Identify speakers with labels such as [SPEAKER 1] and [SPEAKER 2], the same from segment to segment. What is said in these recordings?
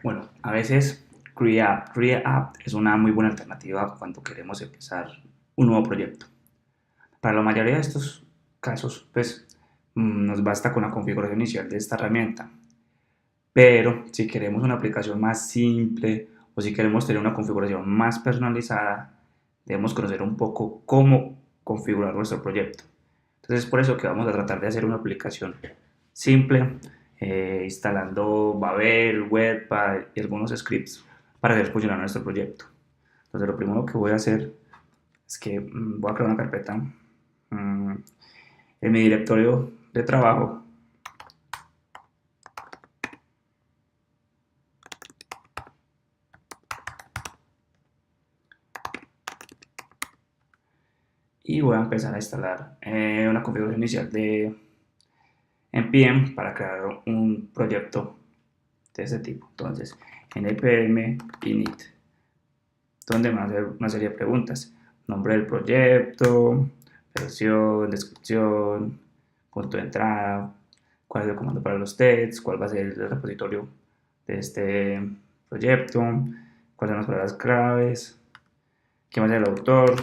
[SPEAKER 1] Bueno, a veces Create App es una muy buena alternativa cuando queremos empezar un nuevo proyecto. Para la mayoría de estos casos, pues nos basta con la configuración inicial de esta herramienta. Pero si queremos una aplicación más simple o si queremos tener una configuración más personalizada, debemos conocer un poco cómo configurar nuestro proyecto. Entonces es por eso que vamos a tratar de hacer una aplicación simple, instalando Babel, Webpack y algunos scripts para hacer funcionar nuestro proyecto. Entonces lo primero que voy a hacer es que voy a crear una carpeta mm, en mi directorio de trabajo y voy a empezar a instalar una configuración inicial de npm para crear un proyecto de este tipo. Entonces, npm init, donde me va a hacer una serie de preguntas: nombre del proyecto, versión, descripción, punto de entrada, cuál es el comando para los tests, cuál va a ser el repositorio de este proyecto, cuáles son las palabras claves, quién va a ser el autor.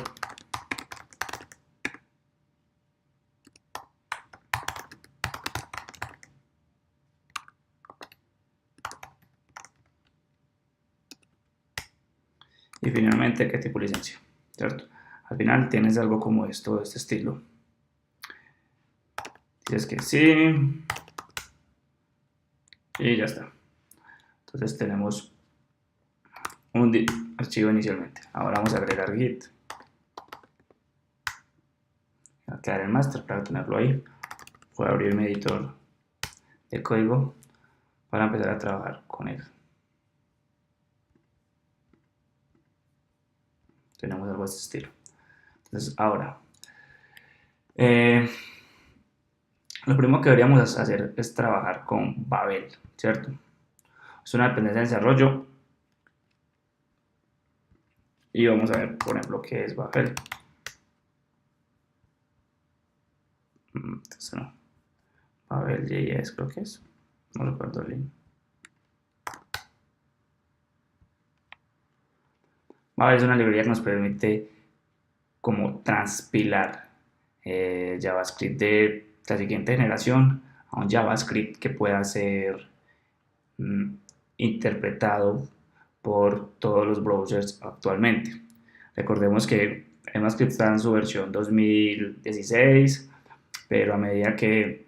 [SPEAKER 1] Y finalmente, qué tipo de licencia, ¿cierto? Al final tienes algo como esto, de este estilo. Dices que sí y ya está. Entonces tenemos un archivo inicialmente. Ahora vamos a agregar git. Va a quedar el master para tenerlo ahí. Voy a abrir mi editor de código para empezar a trabajar con él. Tenemos algo de este estilo. Entonces ahora, eh, lo primero que deberíamos hacer es trabajar con Babel, ¿cierto? Es una dependencia de desarrollo y vamos a ver, por ejemplo, qué es Babel. Entonces, no, Babel.js creo que es. No recuerdo el link. Babel es una librería que nos permite como transpilar JavaScript de la siguiente generación a un JavaScript que pueda ser mm, interpretado por todos los browsers actualmente. Recordemos que ECMAScript está en su versión 2016, pero a medida que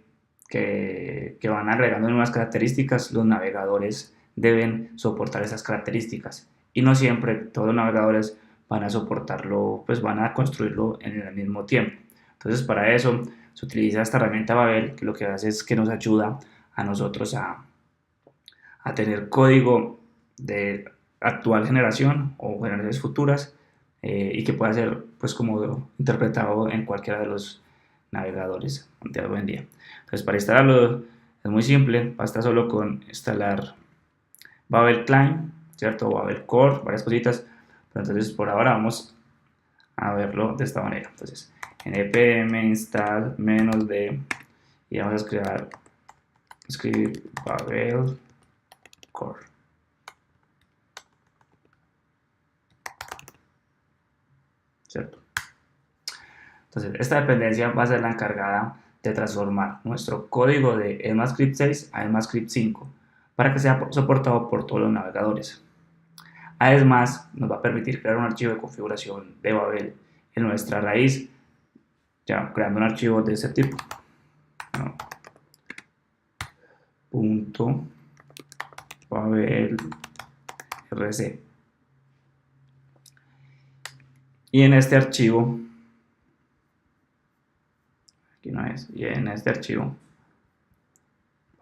[SPEAKER 1] van agregando nuevas características, los navegadores deben soportar esas características. Y no siempre todos los navegadores van a soportarlo, pues van a construirlo en el mismo tiempo. Entonces, para eso se utiliza esta herramienta Babel, que lo que hace es que nos ayuda a nosotros a tener código de actual generación o generaciones futuras, y que pueda ser pues como interpretado en cualquiera de los navegadores de hoy en día. Entonces, para instalarlo es muy simple, basta solo con instalar Babel Client, ¿cierto? Babel Core, varias cositas. Pero entonces por ahora vamos a verlo de esta manera. Entonces, npm install -d y vamos a escribir Babel Core, ¿cierto? Entonces, esta dependencia va a ser la encargada de transformar nuestro código de ECMAScript 6 a ECMAScript 5 para que sea soportado por todos los navegadores. Además, nos va a permitir crear un archivo de configuración de Babel en nuestra raíz, ya creando un archivo de este tipo. ¿No? Punto Babel rc. Y en este archivo, aquí no es, y en este archivo,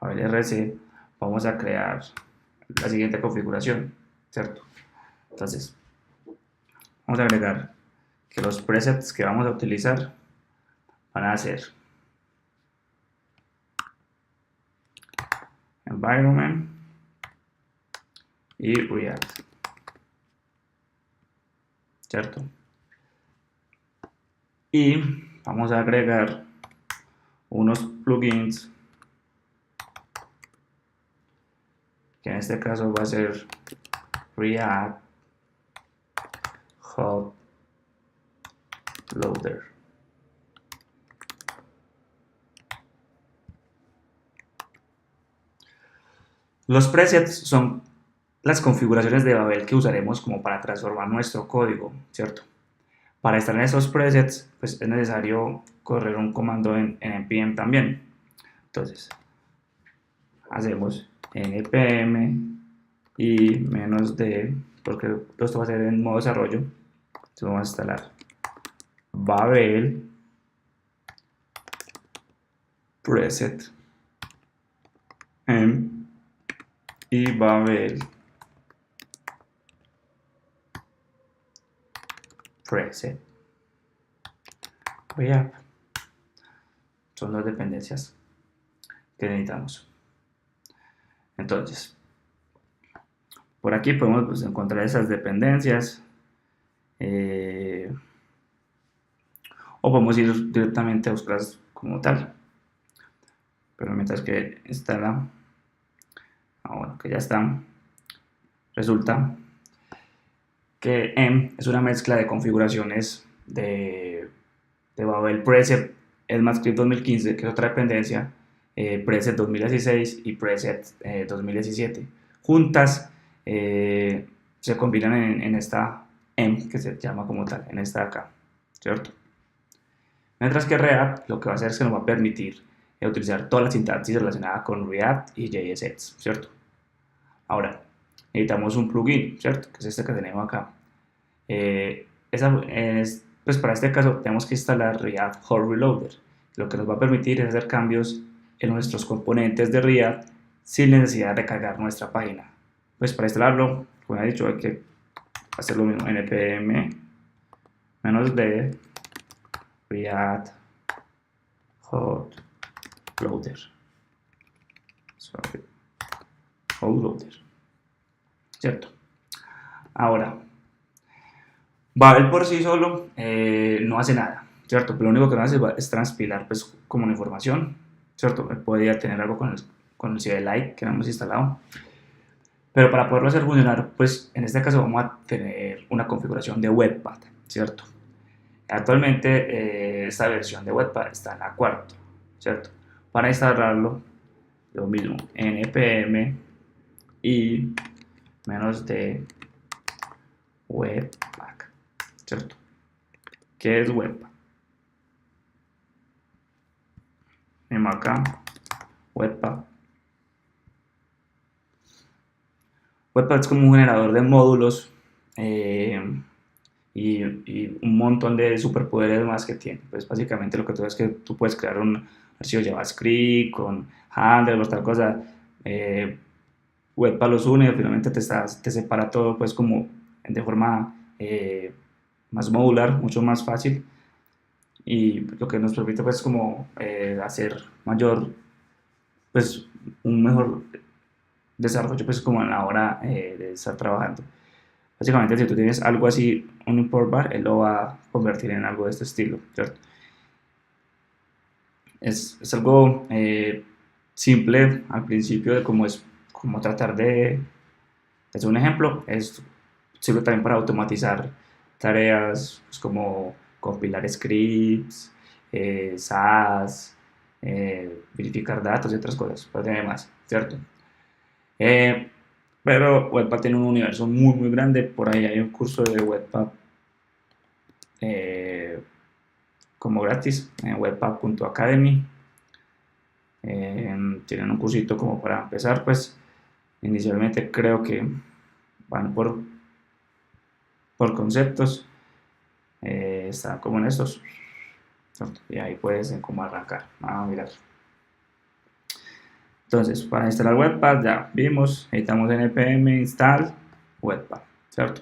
[SPEAKER 1] Babel rc, vamos a crear la siguiente configuración, ¿cierto? Entonces, vamos a agregar que los presets que vamos a utilizar van a ser environment y React, ¿cierto? Y vamos a agregar unos plugins que en este caso va a ser React Hot Loader. Los presets son las configuraciones de Babel que usaremos como para transformar nuestro código, ¿cierto? Para instalar esos presets, pues es necesario correr un comando en npm también. Entonces, hacemos npm y -d, porque todo esto va a ser en modo desarrollo. Entonces vamos a instalar Babel preset y Babel preset React. Son las dependencias que necesitamos. Entonces, por aquí podemos pues, encontrar esas dependencias, o podemos ir directamente a buscarlas como tal. Pero mientras que instala, ahora que ya está, resulta que es una mezcla de configuraciones de Babel Preset, ECMAScript 2015, que es otra dependencia, Preset 2016 y Preset 2017. Juntas se combinan en esta que se llama como tal, en esta de acá, ¿cierto? Mientras que React lo que va a hacer es que nos va a permitir utilizar toda la sintaxis relacionada con React y JSX, ¿cierto? Ahora, necesitamos un plugin, ¿cierto? Que es este que tenemos acá. Pues para este caso tenemos que instalar React Hot Reloader, lo que nos va a permitir es hacer cambios en nuestros componentes de React sin necesidad de cargar nuestra página. Pues para instalarlo, como he dicho, hay que hacer lo mismo, npm -d React Hot Loader. Hot Loader, ¿cierto? Ahora, Babel por sí solo no hace nada, ¿cierto? Pero lo único que no hace es transpilar pues, como una información, ¿cierto? Podría tener algo con el CLI que hemos instalado. Pero para poderlo hacer funcionar, pues en este caso vamos a tener una configuración de Webpack, ¿cierto? Actualmente esta versión de Webpack está en la 4ª, ¿cierto? Para instalarlo, lo mismo, npm y -d Webpack, ¿cierto? ¿Qué es Webpack? Mismo acá, Webpack. Webpack es como un generador de módulos y un montón de superpoderes más que tiene. Pues básicamente lo que tú ves es que tú puedes crear un archivo JavaScript con handlers o tal cosa. Webpack los une y finalmente te separa todo pues como de forma más modular, mucho más fácil, y lo que nos permite pues como hacer mayor, pues un mejor desarrollo pues como a la hora de estar trabajando. Básicamente si tú tienes algo así, un import bar, él lo va a convertir en algo de este estilo, ¿cierto? Es algo simple al principio de cómo es, como tratar de hacer un ejemplo. Sirve también para automatizar tareas pues, como compilar scripts, SAS, verificar datos y otras cosas, pero tiene más, ¿cierto? Pero Webpack tiene un universo muy muy grande. Por ahí hay un curso de Webpack como gratis en webpack.academy. Tienen un cursito como para empezar, pues inicialmente creo que van por conceptos, está como en estos, y ahí puedes como arrancar. Vamos a mirar. Entonces, para instalar Webpack ya vimos, necesitamos npm install Webpack, ¿cierto?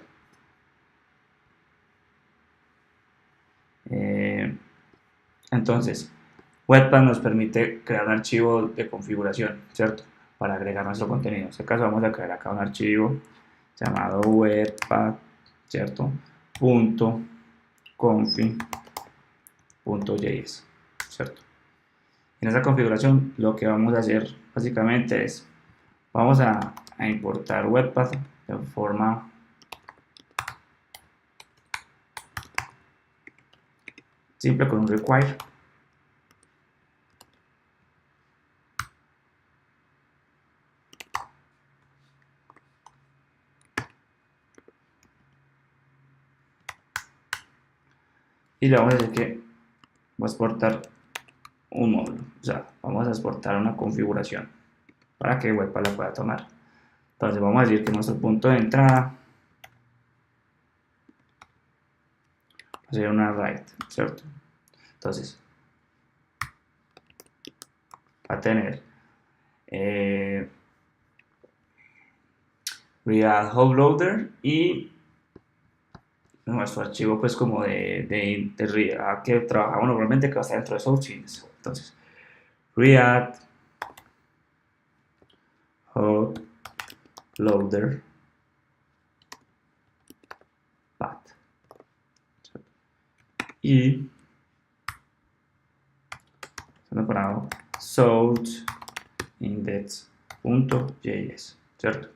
[SPEAKER 1] Entonces, Webpack nos permite crear un archivo de configuración, ¿cierto? Para agregar nuestro contenido. En este caso vamos a crear acá un archivo llamado Webpack, ¿cierto? .config.js, ¿cierto? En esta configuración lo que vamos a hacer básicamente es, vamos a a importar Webpack de forma simple con un require. Y le vamos a decir que va a exportar un módulo, o sea, vamos a exportar una configuración para que Webpack la pueda tomar. Entonces vamos a decir que nuestro punto de entrada va a ser una write, ¿cierto? Entonces va a tener React Hub Loader y nuestro archivo pues como de React que trabajamos normalmente, que va a estar dentro de Sourcefiness. Entonces React Hub Loader path y separado source index.js, ¿cierto?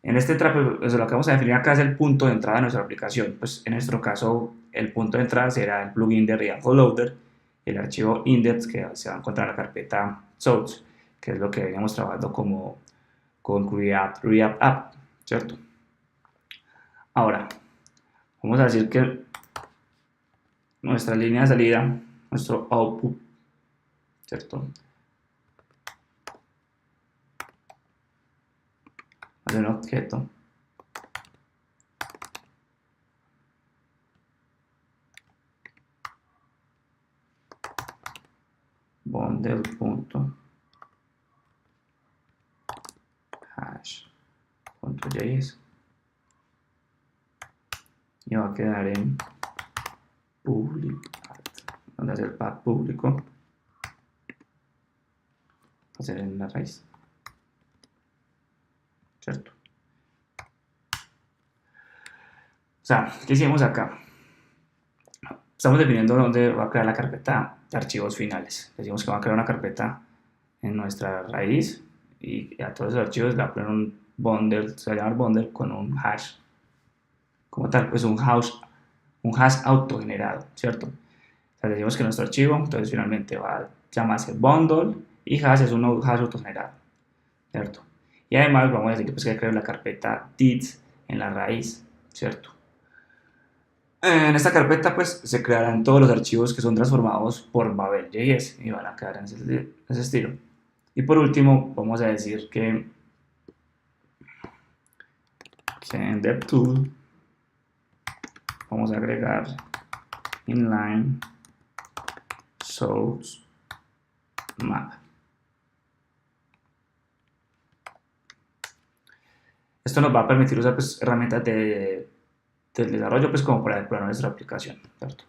[SPEAKER 1] En este trapo, pues, lo que vamos a definir acá es el punto de entrada de nuestra aplicación. Pues en nuestro caso, el punto de entrada será el plugin de React Hub Loader, el archivo index que se va a encontrar en la carpeta source, que es lo que veníamos trabajando como con React App, ¿cierto? Ahora, vamos a decir que nuestra línea de salida, nuestro output, ¿cierto? Va a ser un objeto bundle.hash.js y va a quedar en public path, donde hacer el path público va a ser en la raíz, ¿cierto? O sea, ¿qué hicimos acá? Estamos definiendo dónde va a crear la carpeta de archivos finales. Decimos que va a crear una carpeta en nuestra raíz y a todos esos archivos le va a poner un bundle, se va a llamar bundle con un hash como tal, pues un hash autogenerado, ¿cierto? O sea, decimos que nuestro archivo, entonces finalmente va a llamarse bundle y hash es un hash autogenerado, ¿cierto? Y además vamos a decir que pues que crear la carpeta dits en la raíz, ¿cierto? En esta carpeta pues se crearán todos los archivos que son transformados por Babel.js y van a quedar en ese estilo. Y por último vamos a decir que en DevTool vamos a agregar inline source map. Esto nos va a permitir usar pues, herramientas del desarrollo pues como para deployar nuestra aplicación, ¿cierto?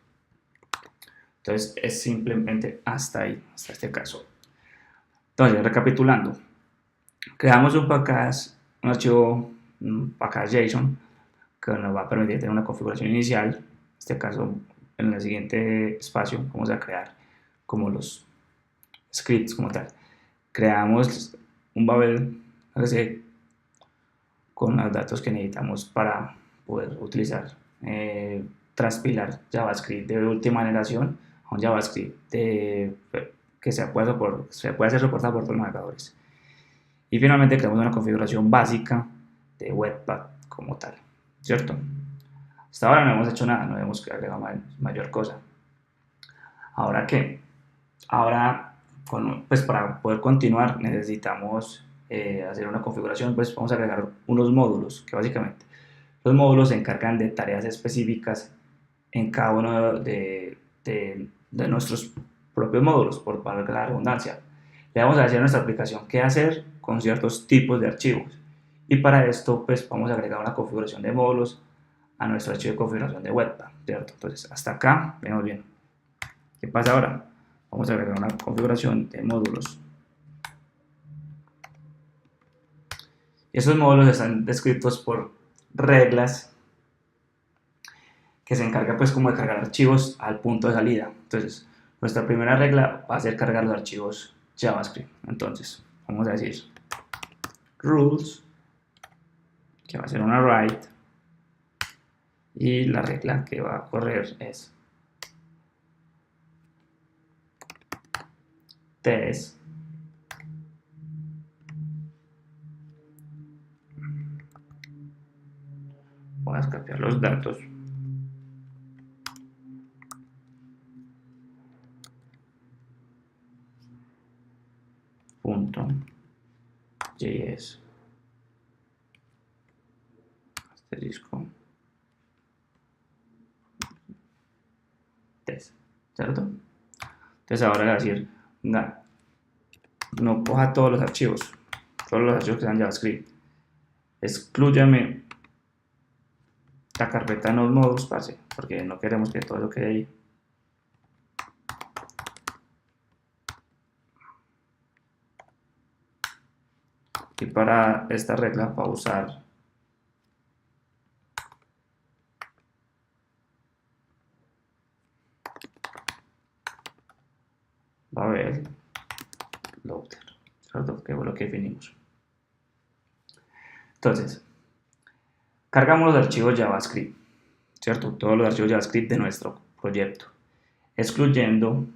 [SPEAKER 1] Entonces es simplemente hasta ahí, hasta este caso. Entonces, recapitulando, creamos un package, un archivo, un package JSON que nos va a permitir tener una configuración inicial. En este caso, en el siguiente espacio vamos a crear como los scripts como tal. Creamos un Babel RC con los datos que necesitamos para poder utilizar, transpilar JavaScript de última generación a un JavaScript que se puede ser soportado por todos los navegadores. Y finalmente creamos una configuración básica de Webpack como tal, ¿cierto? Hasta ahora no hemos hecho nada, no hemos agregado mayor cosa. ¿Ahora qué? Ahora, pues para poder continuar necesitamos hacer una configuración, pues vamos a agregar unos módulos, que básicamente los módulos se encargan de tareas específicas en cada uno de nuestros propios módulos, por valga la redundancia. Le vamos a decir a nuestra aplicación qué hacer con ciertos tipos de archivos. Y para esto, pues vamos a agregar una configuración de módulos a nuestro archivo de configuración de Webpack, ¿cierto? Entonces, hasta acá, vemos bien. ¿Qué pasa ahora? Vamos a agregar una configuración de módulos. Esos módulos están descritos por reglas que se encarga pues como de cargar archivos al punto de salida. Entonces, nuestra primera regla va a ser cargar los archivos JavaScript. Entonces, vamos a decir rules, que va a ser una write, y la regla que va a correr es test voy a escapear los datos punto js asterisco test, ¿cierto? Entonces ahora le voy a decir no coja todos los archivos que sean JavaScript, exclúyame la carpeta node modules, porque no queremos que todo lo quede ahí. Y para esta regla va a usar Babel loader, ¿cierto? Que fue lo que definimos. Entonces, cargamos los archivos JavaScript, ¿cierto? Todos los archivos JavaScript de nuestro proyecto, excluyendo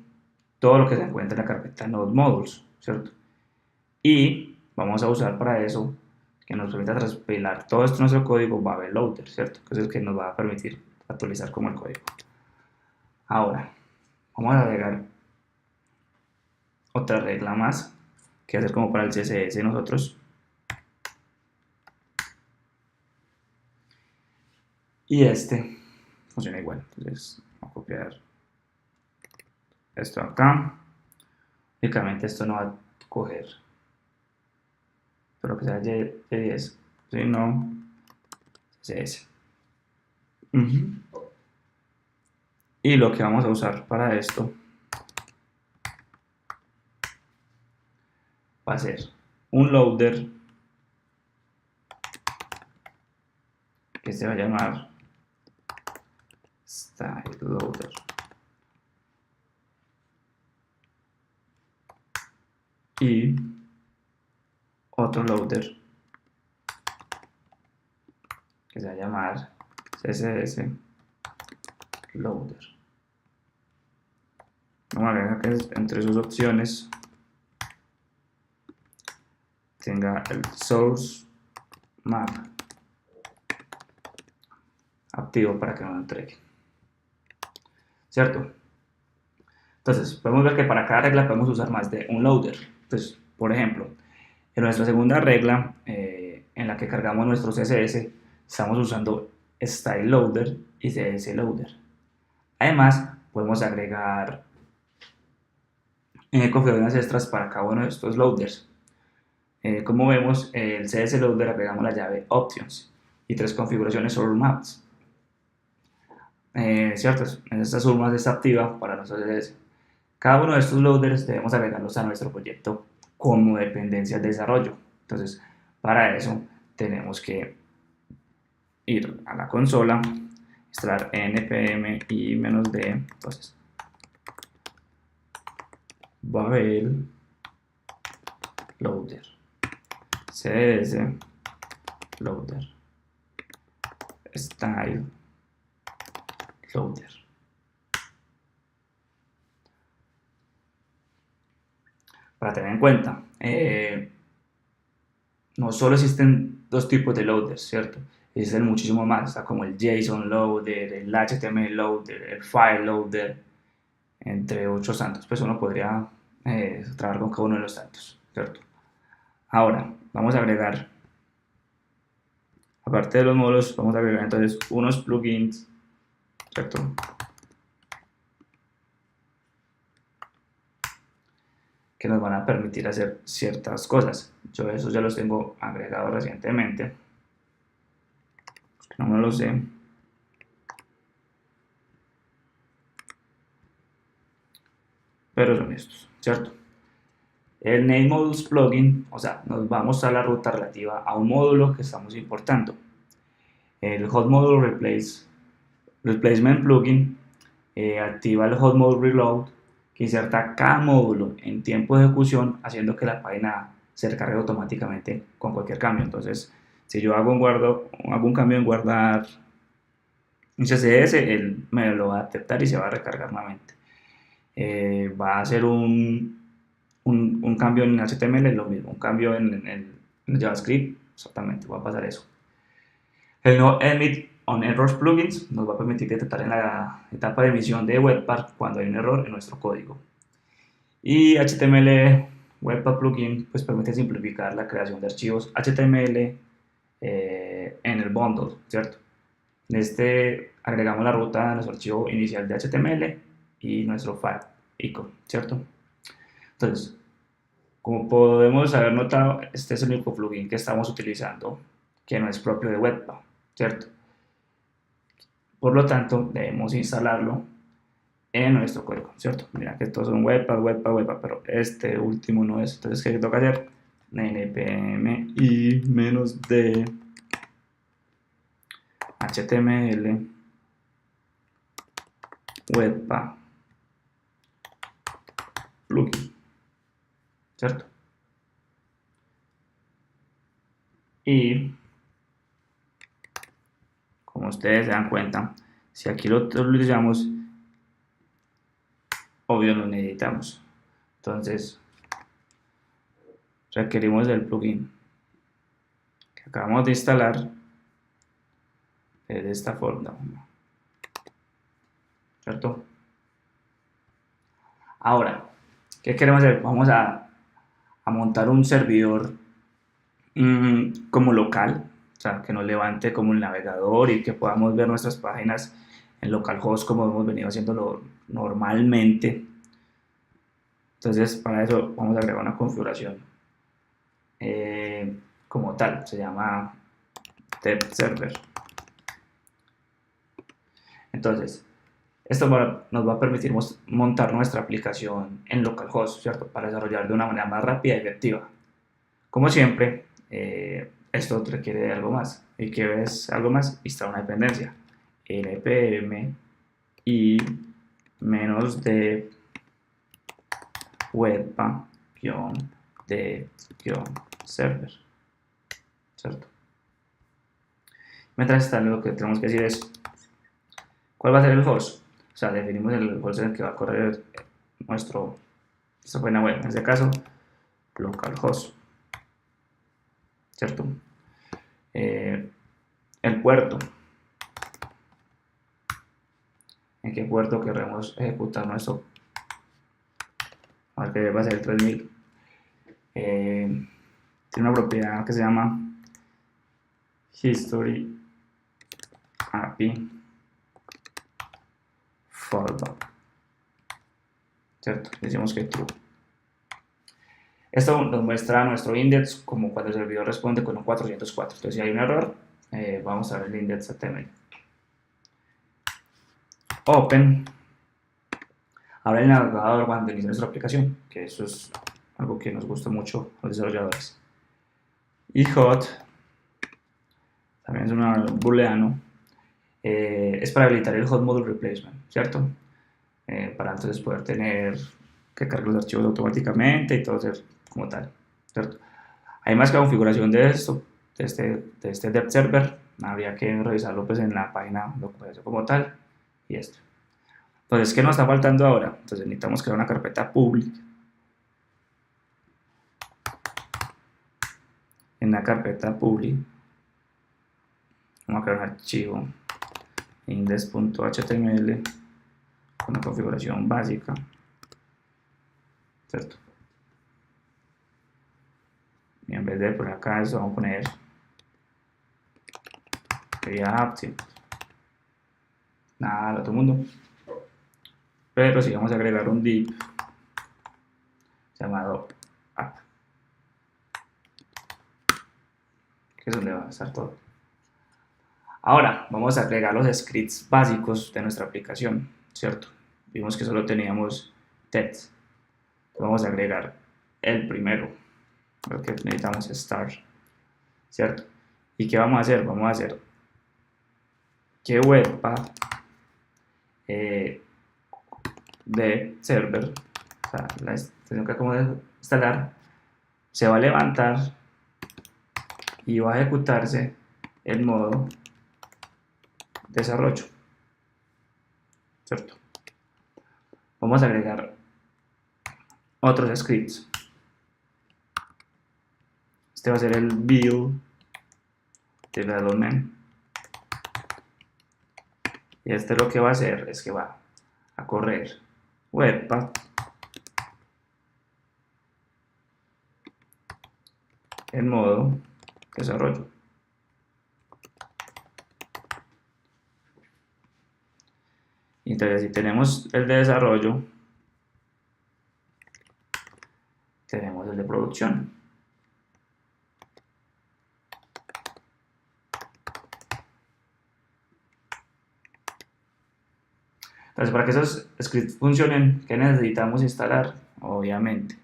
[SPEAKER 1] todo lo que se encuentra en la carpeta node modules, ¿cierto? Y vamos a usar para eso que nos permita transpilar todo esto nuestro código Babel loader, ¿cierto? Que es el que nos va a permitir actualizar como el código. Ahora, vamos a agregar otra regla más que hacer como para el CSS nosotros. Y este funciona igual. Entonces, vamos a copiar esto acá. Únicamente esto no va a coger todo lo que sea JS, sino CSS. Y lo que vamos a usar para esto va a ser un loader que se va a llamar style loader. Y otro loader que se va a llamar CSS loader. Vamos a ver que entre sus opciones tenga el source map activo para que nos lo entregue, ¿cierto? Entonces podemos ver que para cada regla podemos usar más de un loader. Entonces, por ejemplo, en nuestra segunda regla en la que cargamos nuestro CSS estamos usando style loader y CSS loader. Además podemos agregar configuraciones extras para cada uno de estos loaders. Como vemos, el CSS loader agregamos la llave options y 3 configuraciones source maps. ¿Cierto? Esta source map está activa para nuestro CSS. Cada uno de estos loaders debemos agregarlos a nuestro proyecto como dependencias de desarrollo. Entonces, para eso tenemos que ir a la consola, instalar npm y -d, entonces Babel loader, CSS loader, style loader. Para tener en cuenta, no solo existen dos tipos de loaders, ¿cierto? Existen muchísimo más, está como el JSON loader, el HTML loader, el file loader, entre otros tantos. Pues uno podría trabajar con cada uno de los tantos, ¿cierto? Ahora, vamos a agregar, aparte de los módulos, vamos a agregar entonces unos plugins, ¿cierto? Que nos van a permitir hacer ciertas cosas. Yo esos ya los tengo agregados recientemente. No me lo sé. Pero son estos, ¿cierto? El name modules plugin, o sea, nos va a mostrar la ruta relativa a un módulo que estamos importando. El hot module replacement plugin activa el hot module reload que inserta cada módulo en tiempo de ejecución haciendo que la página se recargue automáticamente con cualquier cambio. Entonces, si yo hago un cambio en guardar un CSS, él me lo va a aceptar y se va a recargar nuevamente. Va a hacer un cambio en HTML, lo mismo, un cambio en JavaScript, exactamente, va a pasar eso. El no emit on errors plugins nos va a permitir detectar en la etapa de emisión de Webpack cuando hay un error en nuestro código. Y HTML Webpack plugin pues permite simplificar la creación de archivos HTML en el bundle, ¿cierto? En este agregamos la ruta a nuestro archivo inicial de HTML y nuestro file icon, ¿cierto? Entonces, como podemos haber notado, este es el único plugin que estamos utilizando que no es propio de Webpack, ¿cierto? Por lo tanto, debemos instalarlo en nuestro código, ¿cierto? Mira que estos son Webpack, pero este último no es. Entonces, ¿qué toca hacer? npm y -d html Webpack plugin, ¿cierto? Y como ustedes se dan cuenta, si aquí lo utilizamos, obvio lo necesitamos. Entonces, requerimos del plugin que acabamos de instalar de esta forma, ¿cierto? Ahora, ¿qué queremos hacer? Vamos a montar un servidor como local, o sea, que nos levante como el navegador y que podamos ver nuestras páginas en localhost como hemos venido haciéndolo normalmente. Entonces, para eso vamos a agregar una configuración como tal, se llama test server. Entonces, esto nos va a permitir montar nuestra aplicación en localhost, ¿cierto? Para desarrollar de una manera más rápida y efectiva. Como siempre, esto requiere de algo más. ¿Y qué es algo más? Instalar una dependencia. npm y -d webpack-de-server, ¿cierto? Mientras tanto, lo que tenemos que decir es ¿cuál va a ser el host? O sea, definimos el host en el que va a correr nuestra página web. En este caso, localhost, ¿cierto? El puerto. ¿En qué puerto queremos ejecutar nuestro? A ver que va a ser el 3000. Tiene una propiedad que se llama History API Fallback, ¿cierto? Decimos que true. Esto nos muestra nuestro index como cuando el servidor responde con un 404. Entonces, si hay un error, vamos a ver el index HTML. Open. Ahora el navegador cuando inicia nuestra aplicación, que eso es algo que nos gusta mucho a los desarrolladores. Y hot, también es un booleano, es para habilitar el hot module replacement, ¿cierto? Para entonces poder tener que cargar los archivos automáticamente y todo ser como tal, ¿cierto? Hay más configuración de esto, de este dev server, habría que revisarlo pues en la página documentación como tal y esto. Entonces, ¿qué nos está faltando ahora? Entonces necesitamos crear una carpeta public. En la carpeta public vamos a crear un archivo index.html con una configuración básica, ¿cierto? Y en vez de poner acá eso, vamos a poner app, ¿sí? Nada al otro mundo. Pero si vamos a agregar un div llamado app, que es donde va a estar todo. Ahora vamos a agregar los scripts básicos de nuestra aplicación, ¿cierto? Vimos que solo teníamos text. Vamos a agregar el primero, lo que necesitamos es start, ¿cierto? ¿Y qué vamos a hacer? Vamos a hacer que webpack de server, o sea, la extensión que acabamos de instalar, se va a levantar y va a ejecutarse el modo desarrollo, ¿cierto? Vamos a agregar otros scripts. Este va a ser el build development. Y este lo que va a hacer es que va a correr Webpack en modo desarrollo. Y entonces si tenemos el de desarrollo, tenemos el de producción. Entonces, para que esos scripts funcionen, ¿qué necesitamos instalar? Obviamente,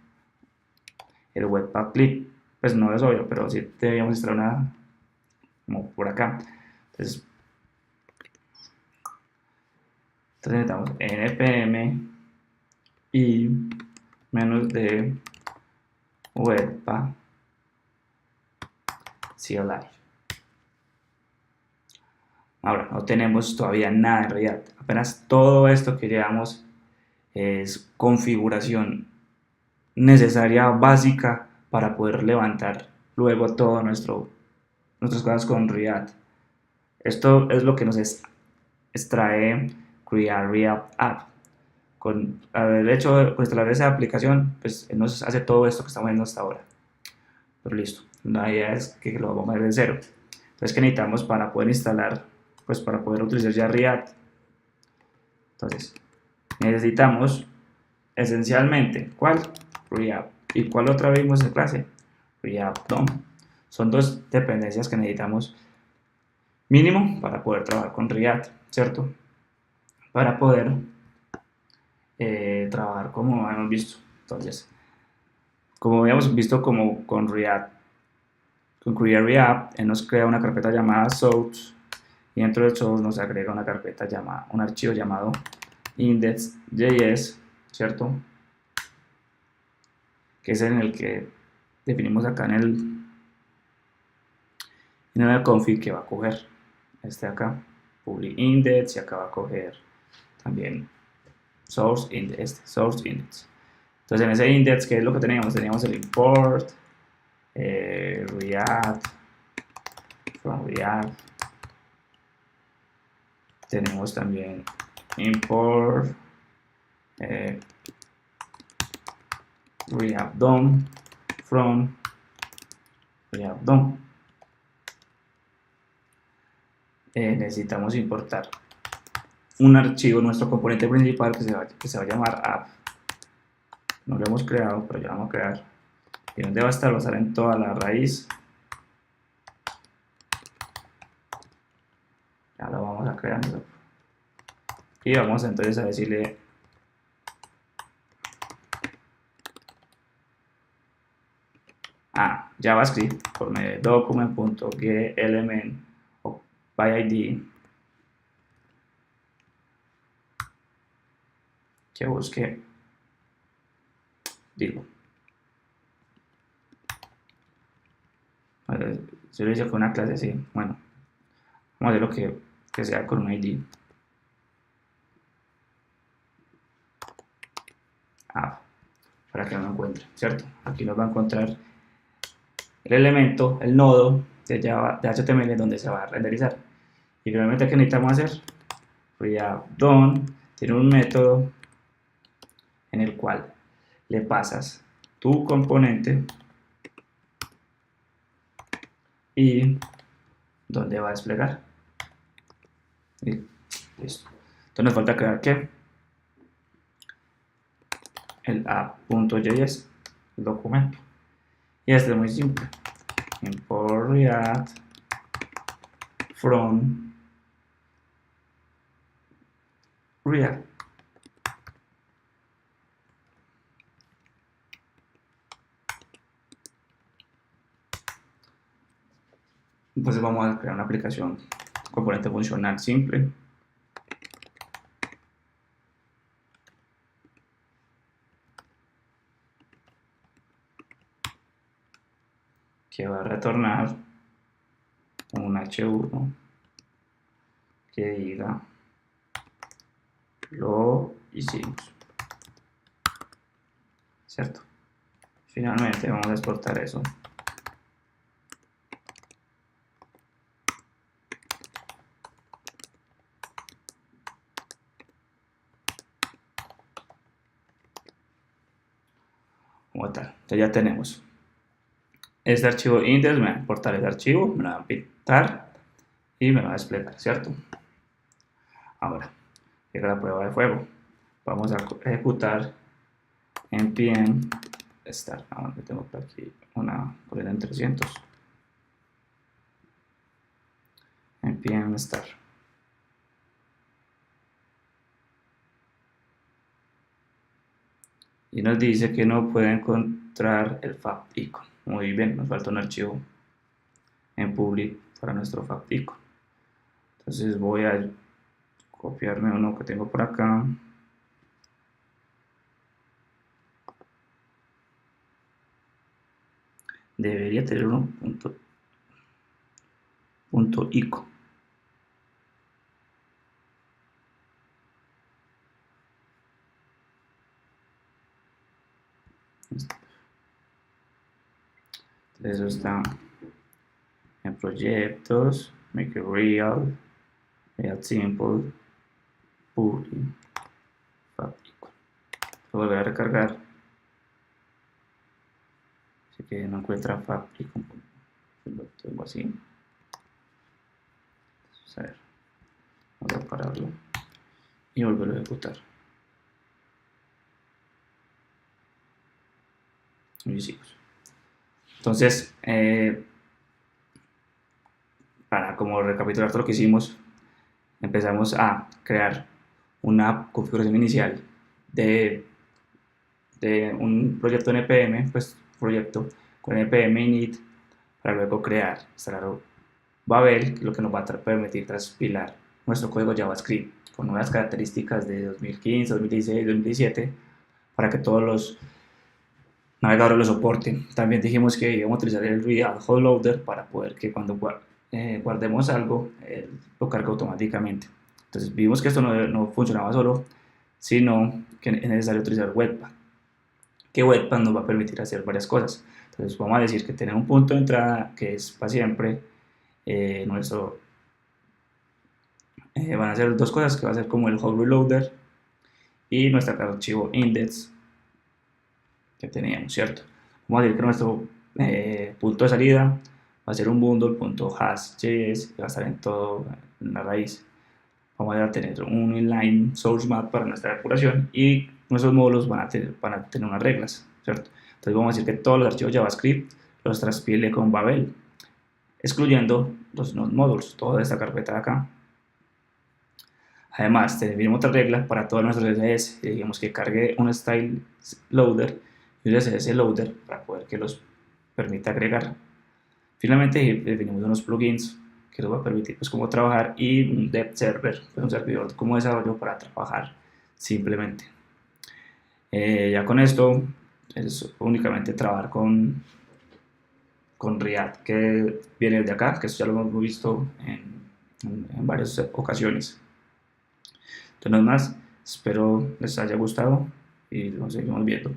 [SPEAKER 1] el Webpack Clip. Pues no es obvio, pero sí debíamos instalar una como por acá. Entonces necesitamos npm y menos de Webpack CLI. Ahora, no tenemos todavía nada en realidad. Apenas todo esto que llevamos es configuración necesaria, básica, para poder levantar luego todo nuestras cosas con React. Esto es lo que nos extrae Create React App. Con haber hecho, con instalar esa aplicación, pues nos hace todo esto que estamos viendo hasta ahora. Pero listo, la idea es que lo vamos a ver de cero. Entonces, ¿qué necesitamos para poder instalar? Pues para poder utilizar ya React. Entonces, necesitamos esencialmente, ¿cuál? React. ¿Y cuál otra vimos en clase? React DOM. Son dos dependencias que necesitamos mínimo para poder trabajar con React, ¿cierto? Para poder trabajar como hemos visto. Entonces, como habíamos visto como con React, con Create React, él nos crea una carpeta llamada source y dentro del source nos agrega una carpeta llamada, un archivo llamado index.js, ¿cierto? Que es en el que definimos acá en el config que va a coger este acá, public index, y acá va a coger también source index, source index. Entonces en ese index, ¿qué es lo que teníamos? Teníamos el import, React, from React. Tenemos también import React DOM from React DOM. Necesitamos importar un archivo, nuestro componente principal que se va a llamar app. No lo hemos creado, pero ya vamos a crear. ¿Y dónde va a estar? Va a estar en toda la raíz. Ya lo vamos a crear. Y vamos entonces a decirle a JavaScript por medio de document.getElement o byId que busque, digo, si lo hice con una clase así, bueno, vamos a hacer lo que sea con un ID. Para que no lo encuentre, ¿cierto? Aquí nos va a encontrar el elemento, el nodo de Java, de HTML donde se va a renderizar. Y finalmente, ¿qué necesitamos hacer? React DOM tiene un método en el cual le pasas tu componente y dónde va a desplegar. Y listo. Entonces nos falta crear ¿qué? El app.js, el documento. Y este es muy simple. Import React from React. Entonces vamos a crear una aplicación componente funcional simple. que va a retornar un h1 que diga lo hicimos, ¿cierto? Finalmente vamos a exportar eso. Como tal. Entonces ya tenemos este archivo index, me va a importar el archivo, me lo va a pintar y me lo va a desplegar, ¿cierto? Ahora, llega la prueba de fuego. Vamos a ejecutar npm start. Ahora tengo por aquí una colina en 300. npm start. Y nos dice que no puede encontrar el favicon. Muy bien, nos falta un archivo en public para nuestro favicon. Entonces voy a copiarme uno que tengo por acá. Debería tener uno punto ico. Eso está en proyectos, make it real, real simple, public, favicon. Lo volver a recargar. Así que no encuentra favicon. Lo tengo así. Entonces, a ver, vamos a pararlo y volverlo a ejecutar. Y hicimos. Entonces, para como recapitular todo lo que hicimos, empezamos a crear una configuración inicial de un proyecto npm, pues proyecto con npm init, para luego crear, instalar Babel, lo que nos va a permitir transpilar nuestro código JavaScript con unas características de 2015, 2016, 2017, para que todos los navegadores lo soporten. También dijimos que íbamos a utilizar el Real Hot Loader para poder que cuando guardemos algo, lo cargue automáticamente. Entonces vimos que esto no funcionaba solo, sino que es necesario utilizar Webpack, que Webpack nos va a permitir hacer varias cosas. Entonces vamos a decir que tener un punto de entrada que es para siempre, van a ser dos cosas, que va a ser como el hot reloader y nuestro archivo index que teníamos, ¿cierto? Vamos a decir que nuestro punto de salida va a ser un bundle.hash.js, que va a estar en todo en la raíz. Vamos a tener un inline source map para nuestra depuración y nuestros módulos van a tener unas reglas, ¿cierto? Entonces vamos a decir que todos los archivos JavaScript los transpile con Babel, excluyendo los módulos, toda esta carpeta de acá. Además, tenemos otra regla para todos nuestros CSS. Digamos que cargue un style loader y un CSS loader para poder que los permita agregar. Finalmente, definimos unos plugins que nos va a permitir pues cómo trabajar y un dev server, pues, un servidor como desarrollo para trabajar simplemente. Ya con esto es únicamente trabajar con React, que viene desde acá, que eso ya lo hemos visto en varias ocasiones. Entonces, nada más, espero les haya gustado y nos seguimos viendo.